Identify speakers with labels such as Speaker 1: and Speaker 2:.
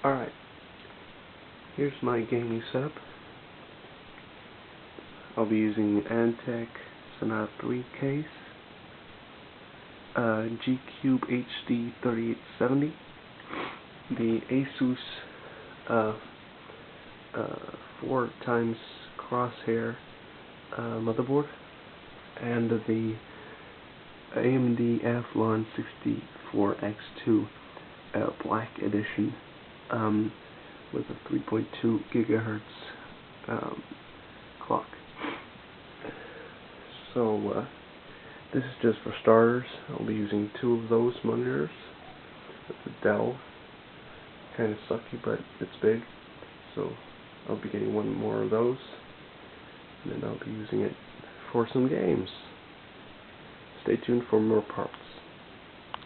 Speaker 1: Alright, here's my gaming setup. I'll be using Antec Sonata 3 case, G-Cube HD 3870, the Asus 4x Corsiar motherboard, and the AMD Athlon 64X2 Black Edition with a 3.2 gigahertz clock. So this is just for starters. I'll be using 2 of those monitors with the Dell. Kind of sucky, but it's big, so I'll be getting 1 more of those, and then I'll be using it for some games. Stay tuned for more parts.